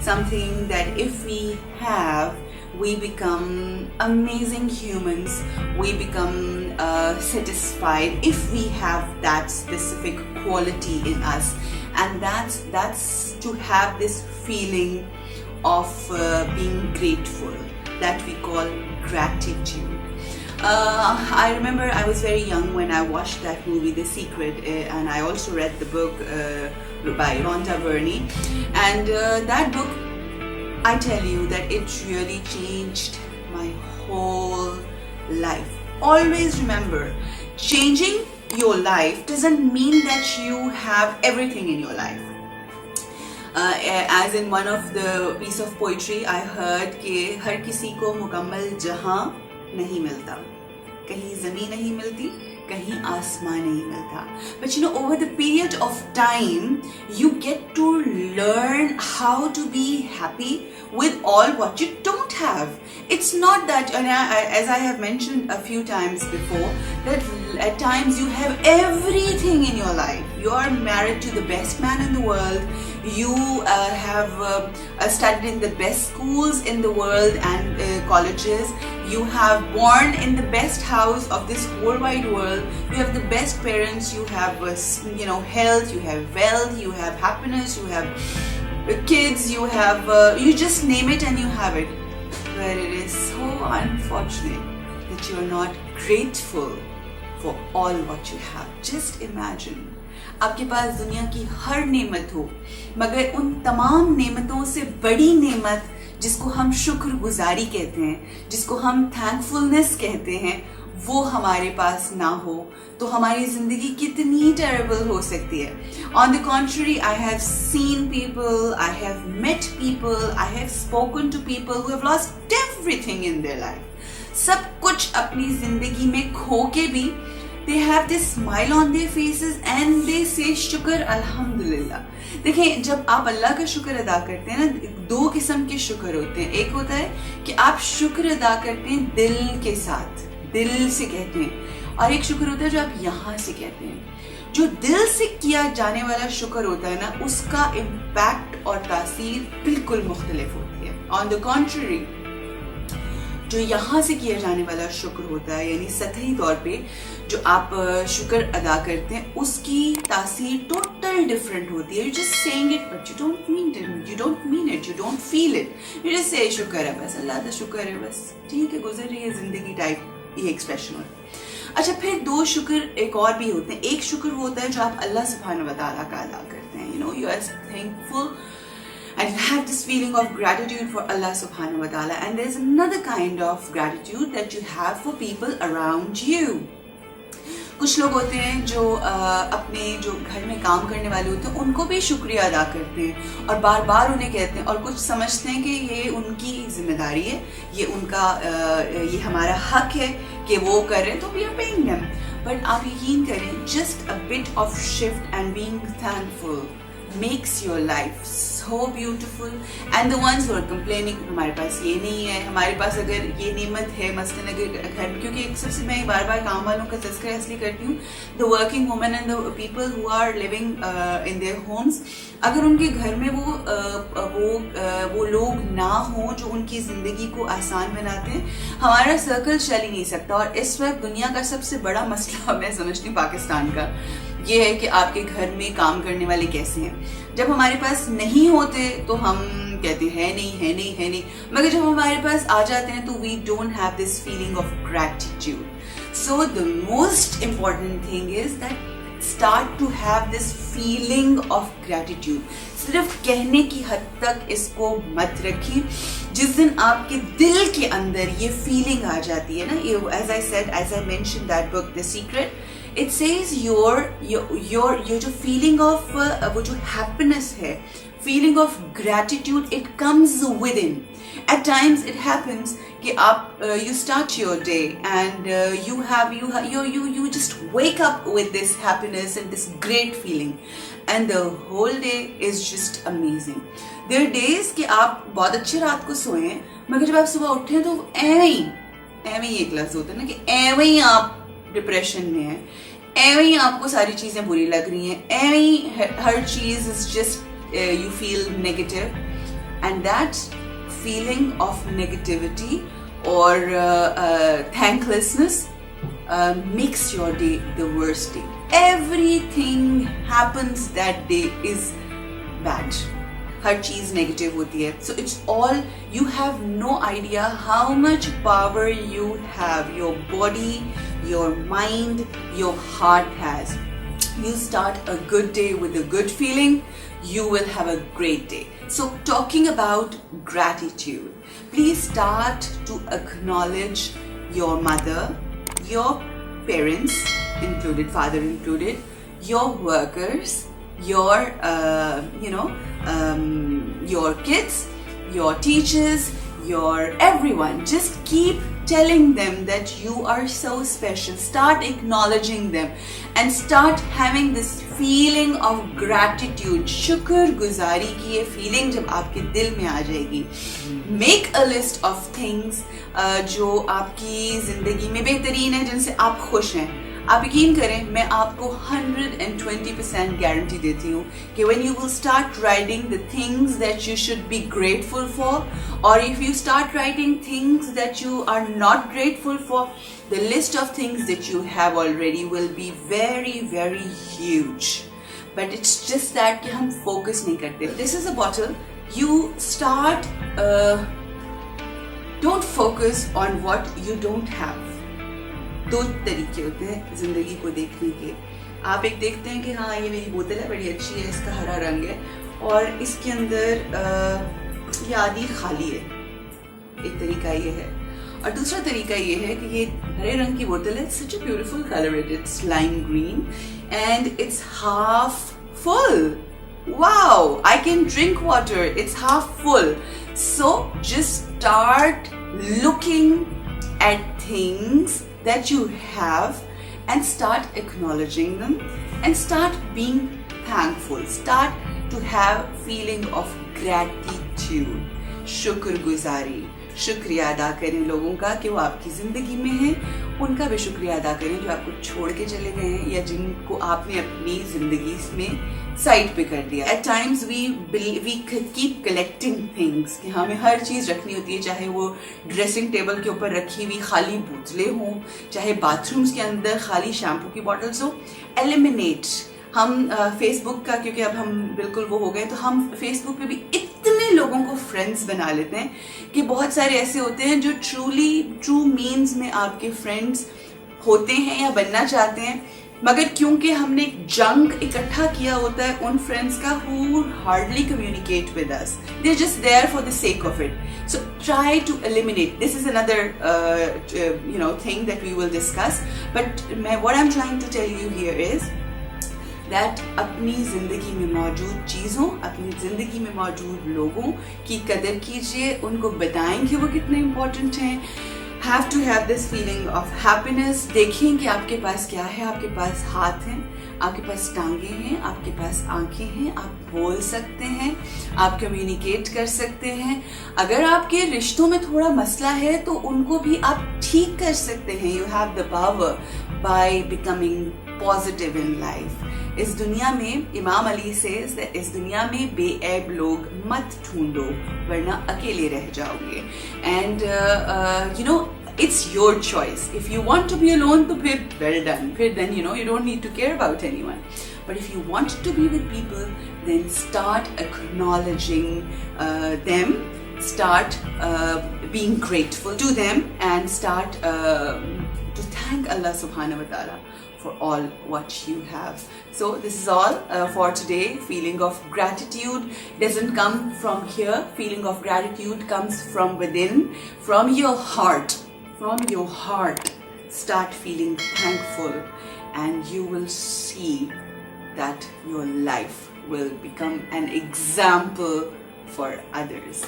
something that if we have, we become amazing humans, we become satisfied if we have that specific quality in us, and that's to have this feeling of being grateful that we call gratitude. I remember I was very young when I watched that movie The Secret, and I also read the book by Rhonda Byrne, and that book, I tell you that it really changed my whole life. Always remember, changing your life doesn't mean that you have everything in your life. As in one of the piece of poetry I heard कि हर किसी को मुकम्मल जहां नहीं मिलता, कहीं ज़मीन नहीं मिलती, कहीं आसमान नहीं मिलता. But you know, over the period of time, you get to learn how to be happy with all what you don't have. It's not that, and as I have mentioned a few times before, that at times you have everything in your life. You are married to the best man in the world. You have studied in the best schools in the world and colleges. You have born in the best house of this whole wide world. You have the best parents. You have health. You have wealth. You have happiness. You have kids. You have you just name it and you have it. But it is so unfortunate that you are not grateful for all what you have. Just imagine, आपके पास दुनिया की हर नेमत हो, मगर उन तमाम नेमतों से बड़ी नेमत जिसको हम शुक्रगुजारी कहते हैं, जिसको हम थैंकफुलनेस कहते हैं, वो हमारे पास ना हो तो हमारी ज़िंदगी कितनी टेरेबल हो सकती है. On the contrary, I have seen people, I have met people, I have spoken to people who have lost everything in their life. सब कुछ अपनी ज़िंदगी में खो के भी they have this smile on their faces and they say शुक्र अल्हम्दुलिल्लाह. देखिए, जब आप अल्लाह का शुक्र अदा करते हैं ना, दो किस्म के शुक्र होते हैं. एक होता है कि आप शुक्र अदा करते हैं दिल के साथ, दिल से कहते हैं, और एक शुक्र होता है जो आप यहाँ से कहते हैं. जो दिल से किया जाने वाला शुक्र होता है ना, उसका इम्पैक्ट और तासीर बिल्कुल मुख्तलिफ होती है. ऑन द कॉन्ट्ररी, जो यहाँ से किया जाने वाला शुक्र होता है, यानी सतही तौर पे जो आप शुक्र अदा करते हैं, उसकी तासीर टोटल डिफरेंट होती है. You just saying it but you don't mean it, you don't mean it, you don't feel it. You just say शुक्र है, बस अल्लाह का शुक्र है, बस ठीक है, गुजर रही है जिंदगी टाइप, ये एक्सप्रेशन होता है. अच्छा, फिर दो शुक्र एक और भी होते हैं. एक शुक्र होता है जो आप अल्लाह सुब्हानहू व तआला का अदा करते हैं. You know, you are thankful and you have this feeling of gratitude for Allah subhanahu wa ta'ala. And there's another kind of gratitude that you have for people around you. कुछ लोग होते हैं जो अपने जो घर में काम करने वाले होते हैं, उनको भी शुक्रिया अदा करते हैं और बार बार उन्हें कहते हैं, और कुछ समझते हैं कि ये उनकी जिम्मेदारी है, ये उनका ये हमारा हक है कि वो करें, तो we are paying them. But आप यकीन करें, just a bit of shift and being thankful makes your life so beautiful. And the ones who are complaining, हमारे पास ये नहीं है, हमारे पास अगर ये नेमत है, मसलन अगर घर में, क्योंकि सबसे मैं बार बार काम वालों का तज़किरा इसलिए करती हूँ, the working women and the people who are living in their homes, अगर उनके घर में वो लोग ना हो जो उनकी ज़िंदगी को आसान बनाते हैं, हमारा सर्कल चल ही नहीं सकता. और इस वक्त दुनिया का सबसे बड़ा मसला मैं समझती हूँ पाकिस्तान का ये है कि आपके घर में काम करने वाले कैसे हैं. जब हमारे पास नहीं होते तो हम कहते हैं नहीं है नहीं है नहीं, मगर जब हमारे पास आ जाते हैं तो we don't have this feeling of gratitude. So the most important thing is that start to have this feeling of gratitude. सिर्फ कहने की हद तक इसको मत रखिए. जिस दिन आपके दिल के अंदर ये फीलिंग आ जाती है ना, as I said, as I mentioned that book The Secret, it says your जो feeling of वो जो happiness है, feeling of gratitude, it comes within. At times it happens कि आप you start your day and you just wake up with this happiness and this great feeling, and the whole day is just amazing. There are days कि आप बहुत अच्छी रात को सोए हैं, मगर जब आप सुबह उठे तो एवं ही एक लफ्ज़ होता है ना कि एवं ही आप डिप्रेशन में हैं, एवं ही आपको सारी चीज़ें बुरी लग रही हैं, एवं ही हर चीज़ is just you feel negative. and that feeling of negativity or thanklessness makes your day the worst day. Everything happens that day is bad. हर चीज नेगेटिव होती है. So it's all, you have no idea how much power you have, your body, your mind, your heart has. You start a good day with a good feeling, you will have a great day. So talking about gratitude, please start to acknowledge your mother, your parents included, father included, your workers, your your kids, your teachers, your everyone. Just keep telling them that you are so special. Start acknowledging them and start having this feeling of gratitude. शुक्र गुजारी की ये feeling जब आपके दिल में आ जाएगी. Make a list of things जो आपकी जिंदगी में बेहतरीन है, जिनसे आप खुश हैं. आप यकीन करें, मैं आपको 120% गारंटी देती हूँ कि when you will start writing the things that you should be grateful for, or if you start writing things that you are not grateful for, the list of things that you have already will be very, very huge. But it's just that कि हम focus नहीं करते. This is a bottle. You start, don't focus on what you don't have. दो तरीके होते हैं जिंदगी को देखने के. आप एक देखते हैं कि हाँ ये मेरी बोतल है, बड़ी अच्छी है, इसका हरा रंग है और इसके अंदर ये आधी खाली है. एक तरीका ये है. और दूसरा तरीका ये है कि ये हरे रंग की बोतल है, such a beautiful color, it's lime green and it's half full. Wow, I can drink water, it's half full. So just start looking at things that you have and start acknowledging them and start being thankful. Start to have feeling of gratitude. शुक्र गुजारी, शुक्रिया अदा करें लोगों का कि वो आपकी ज़िंदगी में हैं. उनका भी शुक्रिया अदा करें जो आपको छोड़ के चले गए हैं या जिनको आपने अपनी ज़िंदगी में साइड पे कर दिया. At times we keep collecting things कि हमें हर चीज़ रखनी होती है, चाहे वो ड्रेसिंग टेबल के ऊपर रखी हुई खाली बोतलें हों, चाहे बाथरूम्स के अंदर खाली शैम्पू की बॉटल्स हो. एलिमिनेट. हम फेसबुक का, क्योंकि अब हम बिल्कुल वो हो गए, तो हम फेसबुक पे भी इतने लोगों को फ्रेंड्स बना लेते हैं कि बहुत सारे ऐसे होते हैं जो ट्रू मीन्स में आपके फ्रेंड्स होते हैं या बनना चाहते हैं, मगर क्योंकि हमने एक जंक इकट्ठा किया होता है उन फ्रेंड्स का, who hardly communicate with us. They're just there for the sake of it. So try to eliminate. This is another thing that we will discuss. But what I'm trying to tell you here is that अपनी ज़िंदगी में मौजूद चीज़ों, अपनी ज़िंदगी में मौजूद लोगों की कदर कीजिए, उनको बताएं कि वो कितने इम्पोर्टेंट हैं. Have to have this feeling of happiness. देखें कि आपके पास क्या है. आपके पास हाथ हैं, आपके पास टांगे हैं, आपके पास आंखें हैं, आप बोल सकते हैं, आप कम्युनिकेट कर सकते हैं. अगर आपके रिश्तों में थोड़ा मसला है तो उनको भी आप ठीक कर सकते हैं. You have the power by becoming positive in life. इस दुनिया में इमाम अली says that इस दुनिया में बेऐब लोग मत ढूंढो वरना अकेले रह जाओगे. And it's your choice. If you want to be alone, तो फिर well done. फिर then you don't need to care about anyone. But if you want to be with people, then start acknowledging them. Start being grateful to them and start to thank Allah subhanahu wa ta'ala for all what you have. So this is all for today. Feeling of gratitude doesn't come from here. Feeling of gratitude comes from within, from your heart. From your heart, start feeling thankful and you will see that your life will become an example for others.